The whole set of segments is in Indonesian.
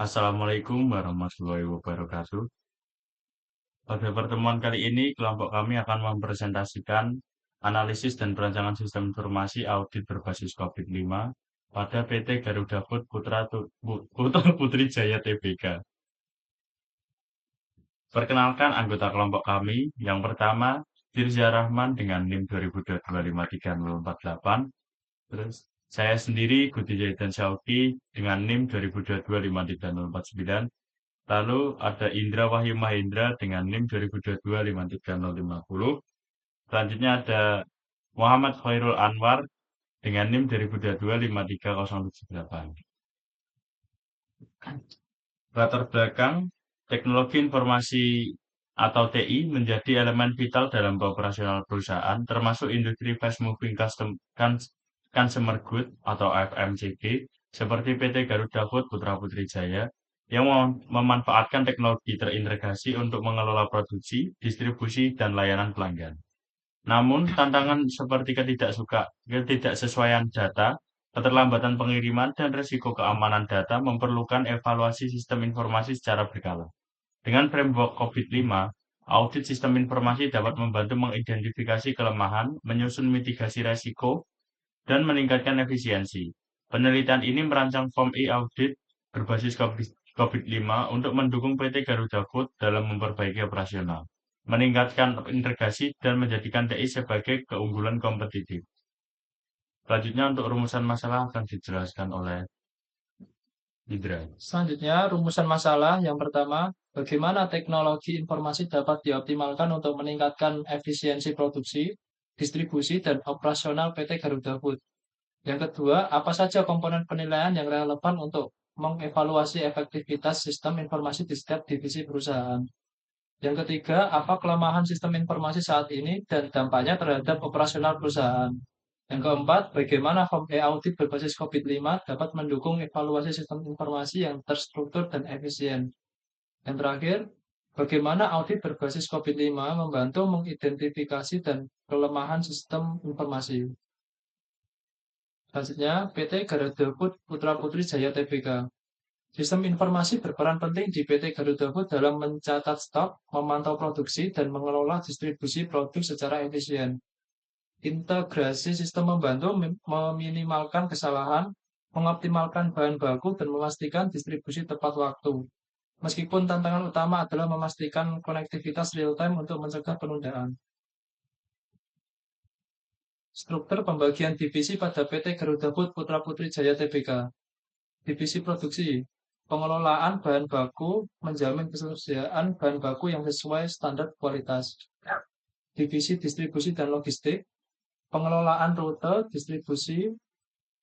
Assalamualaikum warahmatullahi wabarakatuh. Pada pertemuan kali ini, kelompok kami akan mempresentasikan analisis dan perancangan sistem informasi audit berbasis COVID-5 pada PT Garuda Food Putra Putri Jaya Tbk. Perkenalkan anggota kelompok kami. Yang pertama, Firza Rahman dengan NIM 2022-53048. Terus saya sendiri, Gudi Zaidan Syauki dengan NIM 2022-53049. Lalu ada Indra Wahyu Mahendra dengan NIM 2022-53050. Selanjutnya ada Muhammad Khairul Anwar dengan NIM 2022-53078. Latar belakang teknologi informasi atau TI menjadi elemen vital dalam operasional perusahaan, termasuk industri fast moving consumer good atau FMCG, seperti PT Garuda Food Putra Putri Jaya, yang memanfaatkan teknologi terintegrasi untuk mengelola produksi, distribusi, dan layanan pelanggan. Namun, tantangan seperti ketidaksesuaian data, keterlambatan pengiriman, dan risiko keamanan data memerlukan evaluasi sistem informasi secara berkala. Dengan framework COVID-5, audit sistem informasi dapat membantu mengidentifikasi kelemahan, menyusun mitigasi risiko, dan meningkatkan efisiensi. Penelitian ini merancang form e-audit berbasis COVID-5 untuk mendukung PT Garuda Food dalam memperbaiki operasional, meningkatkan integrasi, dan menjadikan TI sebagai keunggulan kompetitif. Selanjutnya untuk rumusan masalah akan dijelaskan oleh Indra. Selanjutnya, rumusan masalah yang pertama, bagaimana teknologi informasi dapat dioptimalkan untuk meningkatkan efisiensi produksi, distribusi, dan operasional PT Garuda Food. Yang kedua, apa saja komponen penilaian yang relevan untuk mengevaluasi efektivitas sistem informasi di setiap divisi perusahaan. Yang ketiga, apa kelemahan sistem informasi saat ini dan dampaknya terhadap operasional perusahaan. Yang keempat, bagaimana home audit berbasis COVID-5 dapat mendukung evaluasi sistem informasi yang terstruktur dan efisien. Yang terakhir, bagaimana audit berbasis COVID-5 membantu mengidentifikasi dan kelemahan sistem informasi. Selanjutnya, PT Garuda Food Putra Putri Jaya Tbk. Sistem informasi berperan penting di PT Garuda Food dalam mencatat stok, memantau produksi, dan mengelola distribusi produk secara efisien. Integrasi sistem membantu meminimalkan kesalahan, mengoptimalkan bahan baku, dan memastikan distribusi tepat waktu. Meskipun tantangan utama adalah memastikan konektivitas real-time untuk mencegah penundaan. Struktur pembagian divisi pada PT Garuda Food Putra Putri Jaya Tbk. Divisi produksi, pengelolaan bahan baku, menjamin ketersediaan bahan baku yang sesuai standar kualitas. Divisi distribusi dan logistik, pengelolaan rute distribusi,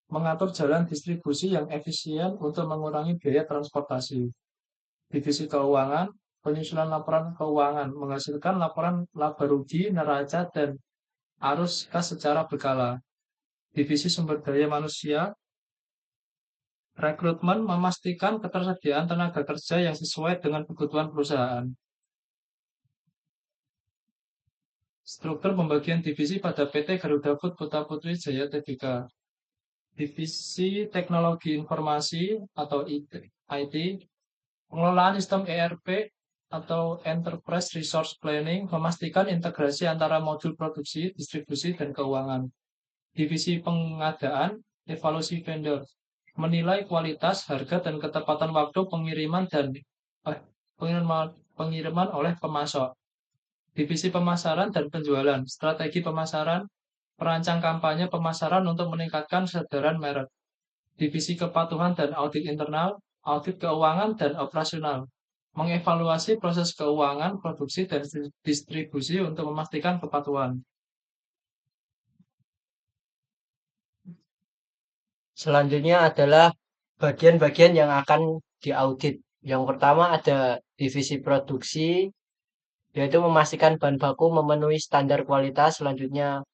mengatur jalan distribusi yang efisien untuk mengurangi biaya transportasi. Divisi keuangan, penyusunan laporan keuangan, menghasilkan laporan laba rugi, neraca, dan arus kas secara berkala. Divisi sumber daya manusia, rekrutmen, memastikan ketersediaan tenaga kerja yang sesuai dengan kebutuhan perusahaan. Struktur pembagian divisi pada PT Garuda Food Putra Putri Jaya Tbk. Divisi Teknologi Informasi atau IT, pengelolaan sistem ERP atau Enterprise Resource Planning, memastikan integrasi antara modul produksi, distribusi, dan keuangan. Divisi Pengadaan, evaluasi vendor, menilai kualitas, harga, dan ketepatan waktu pengiriman oleh pemasok. Divisi Pemasaran dan Penjualan, strategi pemasaran, perancang kampanye pemasaran untuk meningkatkan kesadaran merek. Divisi Kepatuhan dan Audit Internal, audit keuangan dan operasional, mengevaluasi proses keuangan, produksi, dan distribusi untuk memastikan kepatuhan. Selanjutnya adalah bagian-bagian yang akan diaudit. Yang pertama ada divisi produksi, yaitu memastikan bahan baku memenuhi standar kualitas. Selanjutnya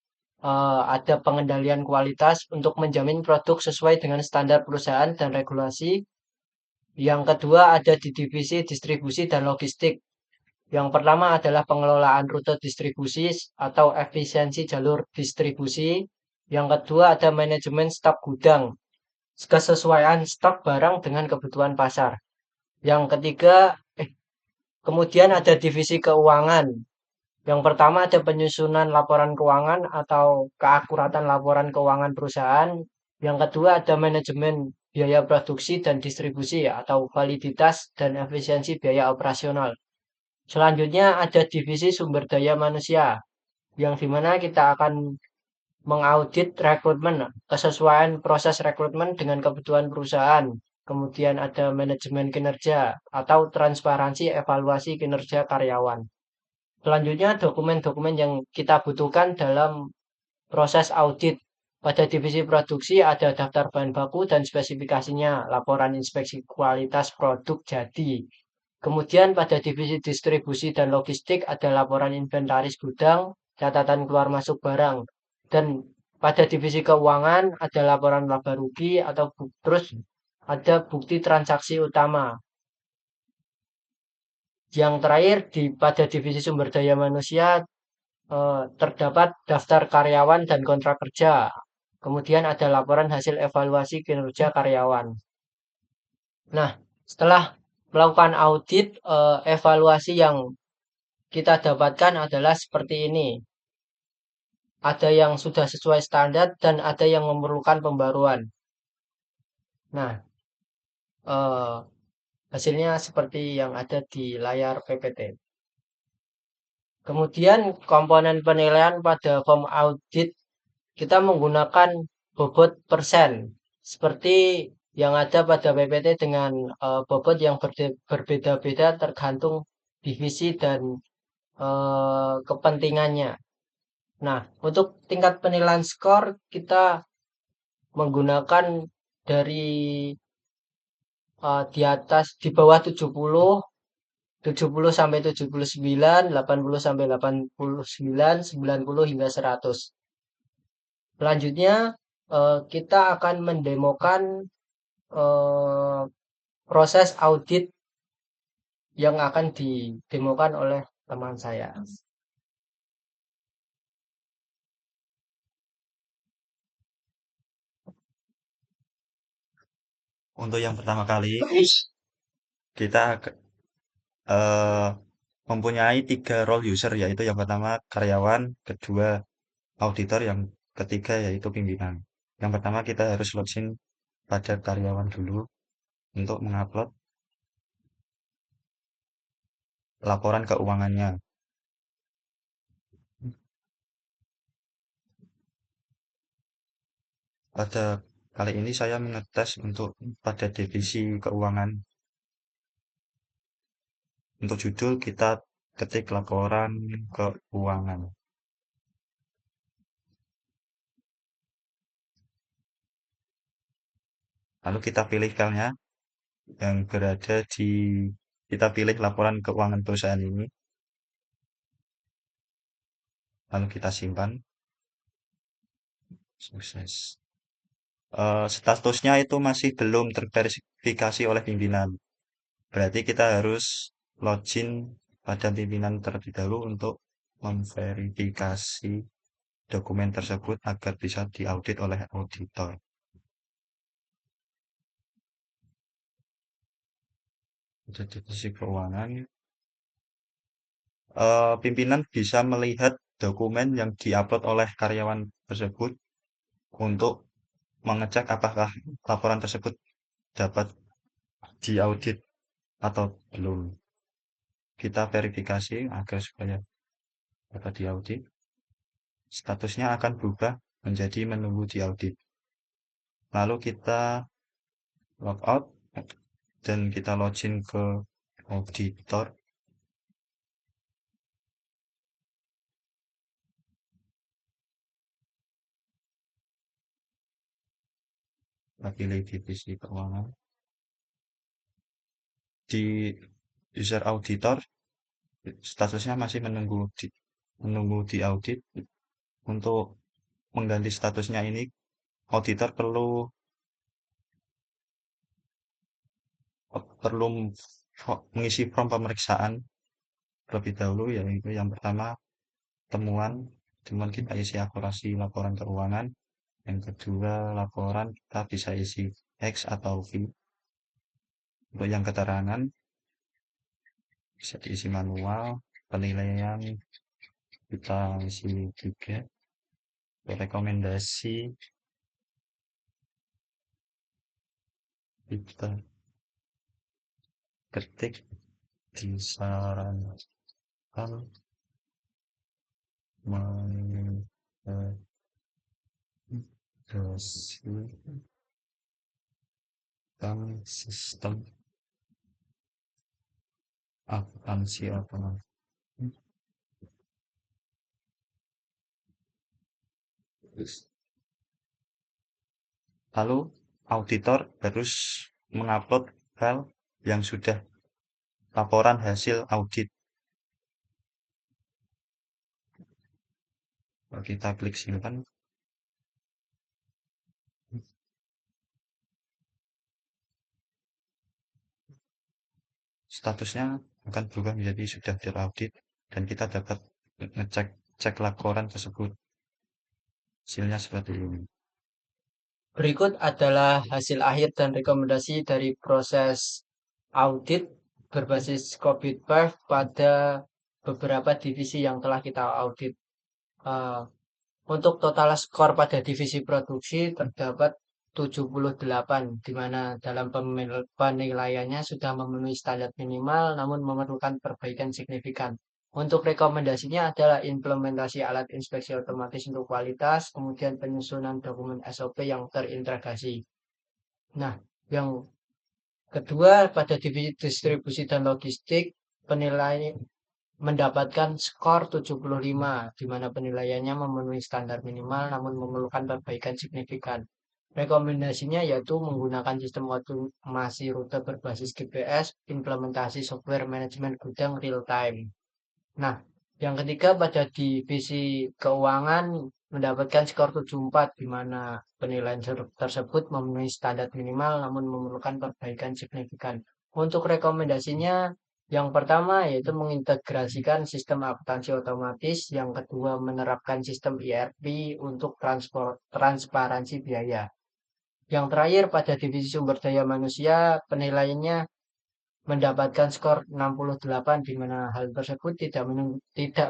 ada pengendalian kualitas untuk menjamin produk sesuai dengan standar perusahaan dan regulasi. Yang kedua ada di divisi distribusi dan logistik. Yang pertama adalah pengelolaan rute distribusi atau efisiensi jalur distribusi. Yang kedua ada manajemen stok gudang, kesesuaian stok barang dengan kebutuhan pasar. Yang ketiga, kemudian ada divisi keuangan. Yang pertama ada penyusunan laporan keuangan atau keakuratan laporan keuangan perusahaan. Yang kedua ada manajemen biaya produksi dan distribusi atau validitas dan efisiensi biaya operasional. Selanjutnya ada divisi sumber daya manusia, yang dimana kita akan mengaudit rekrutmen, kesesuaian proses rekrutmen dengan kebutuhan perusahaan. Kemudian ada manajemen kinerja atau transparansi evaluasi kinerja karyawan. Selanjutnya dokumen-dokumen yang kita butuhkan dalam proses audit. Pada divisi produksi ada daftar bahan baku dan spesifikasinya, laporan inspeksi kualitas produk jadi. Kemudian pada divisi distribusi dan logistik ada laporan inventaris gudang, catatan keluar masuk barang. Dan pada divisi keuangan ada laporan laba rugi atau terus ada bukti transaksi utama. Yang terakhir pada divisi sumber daya manusia terdapat daftar karyawan dan kontrak kerja. Kemudian ada laporan hasil evaluasi kinerja karyawan. Nah, setelah melakukan audit, evaluasi yang kita dapatkan adalah seperti ini. Ada yang sudah sesuai standar dan ada yang memerlukan pembaruan. Nah, eh, hasilnya seperti yang ada di layar PPT. Kemudian komponen penilaian pada form audit kita menggunakan bobot persen seperti yang ada pada PPT dengan bobot yang berbeda-beda tergantung divisi dan kepentingannya. Nah, untuk tingkat penilaian skor kita menggunakan dari di atas di bawah 70, 70 sampai 79, 80 sampai 89, 90 hingga 100. Selanjutnya kita akan mendemokan proses audit yang akan didemokan oleh teman saya. Untuk yang pertama kali, kita mempunyai 3 role user, yaitu yang pertama karyawan, kedua auditor, yang ketiga yaitu pimpinan. Yang pertama kita harus login pada karyawan dulu untuk mengupload laporan keuangannya. Pada kali ini saya mengetes untuk pada divisi keuangan. Untuk judul kita ketik laporan keuangan. Lalu kita pilih filenya yang berada di, kita pilih laporan keuangan perusahaan ini. Lalu kita simpan. Sukses. Statusnya itu masih belum terverifikasi oleh pimpinan. Berarti kita harus login pada pimpinan terlebih dahulu untuk memverifikasi dokumen tersebut agar bisa diaudit oleh auditor. Untuk divisi keuangan, pimpinan bisa melihat dokumen yang diupload oleh karyawan tersebut untuk mengecek apakah laporan tersebut dapat diaudit atau belum. Kita verifikasi agar supaya dapat diaudit. Statusnya akan berubah menjadi menunggu diaudit. Lalu kita logout dan kita login ke auditor. Kita pilih divisi keuangan. Di user auditor, statusnya masih menunggu diaudit. Untuk mengganti statusnya ini, auditor perlu mengisi form pemeriksaan terlebih dahulu, yaitu yang pertama temuan kita isi akurasi laporan keuangan. Yang kedua laporan kita bisa isi X atau V. Untuk yang keterangan bisa diisi manual, penilaian kita isi juga, rekomendasi kita ketik, disarankan mengintegrasikan sistem akuntansi otomatis. Lalu auditor harus mengupload file yang sudah laporan hasil audit. Kalau kita klik simpan, statusnya akan berubah menjadi sudah teraudit dan kita dapat cek laporan tersebut. Hasilnya seperti ini. Berikut adalah hasil akhir dan rekomendasi dari proses audit berbasis COVID-5 pada beberapa divisi yang telah kita audit. Untuk total skor pada divisi produksi terdapat 78, di mana dalam penilaiannya sudah memenuhi standar minimal namun memerlukan perbaikan signifikan. Untuk rekomendasinya adalah implementasi alat inspeksi otomatis untuk kualitas, kemudian penyusunan dokumen SOP yang terintegrasi. Nah, yang kedua pada divisi distribusi dan logistik, penilaian mendapatkan skor 75, di mana penilaiannya memenuhi standar minimal namun memerlukan perbaikan signifikan. Rekomendasinya yaitu menggunakan sistem otomasi rute berbasis GPS, implementasi software manajemen gudang real time. Nah, yang ketiga pada divisi keuangan mendapatkan skor 74, di mana penilaian tersebut memenuhi standar minimal namun memerlukan perbaikan signifikan. Untuk rekomendasinya, yang pertama yaitu mengintegrasikan sistem akuntansi otomatis, yang kedua menerapkan sistem ERP untuk transparansi biaya. Yang terakhir pada divisi sumber daya manusia, penilaiannya mendapatkan skor 68, di mana hal tersebut tidak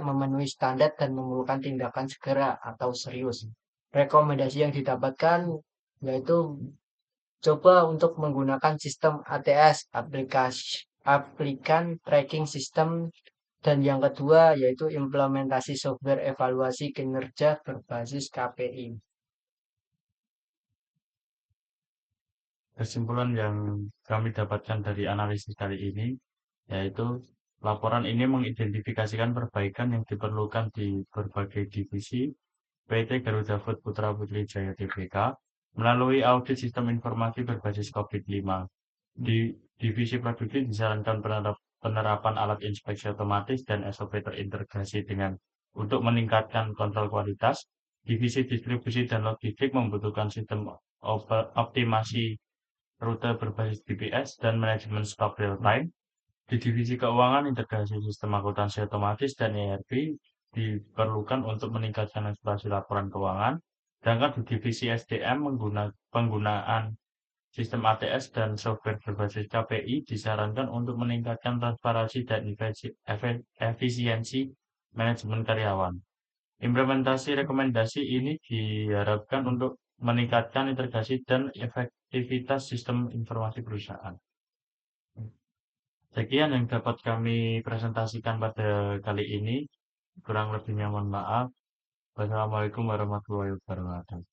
memenuhi standar dan memerlukan tindakan segera atau serius. Rekomendasi yang didapatkan yaitu coba untuk menggunakan sistem ATS, applikan tracking system, dan yang kedua yaitu implementasi software evaluasi kinerja berbasis KPI. Kesimpulan yang kami dapatkan dari analisis kali ini, yaitu laporan ini mengidentifikasikan perbaikan yang diperlukan di berbagai divisi PT Garuda Food Putra Putri Jaya Tbk melalui audit sistem informasi berbasis COVID-5. Di divisi produksi disarankan penerapan alat inspeksi otomatis dan SOP terintegrasi untuk meningkatkan kontrol kualitas. Divisi distribusi dan logistik membutuhkan sistem optimasi rute berbasis GPS dan manajemen stok real time. Di divisi keuangan, integrasi sistem akuntansi otomatis dan ERP diperlukan untuk meningkatkan eksplorasi laporan keuangan. Sedangkan di divisi SDM, penggunaan sistem ATS dan software berbasis KPI disarankan untuk meningkatkan transparansi dan efisiensi manajemen karyawan. Implementasi rekomendasi ini diharapkan untuk meningkatkan integrasi dan efektivitas sistem informasi perusahaan. Sekian yang dapat kami presentasikan pada kali ini. Kurang lebihnya mohon maaf. Wassalamualaikum warahmatullahi wabarakatuh.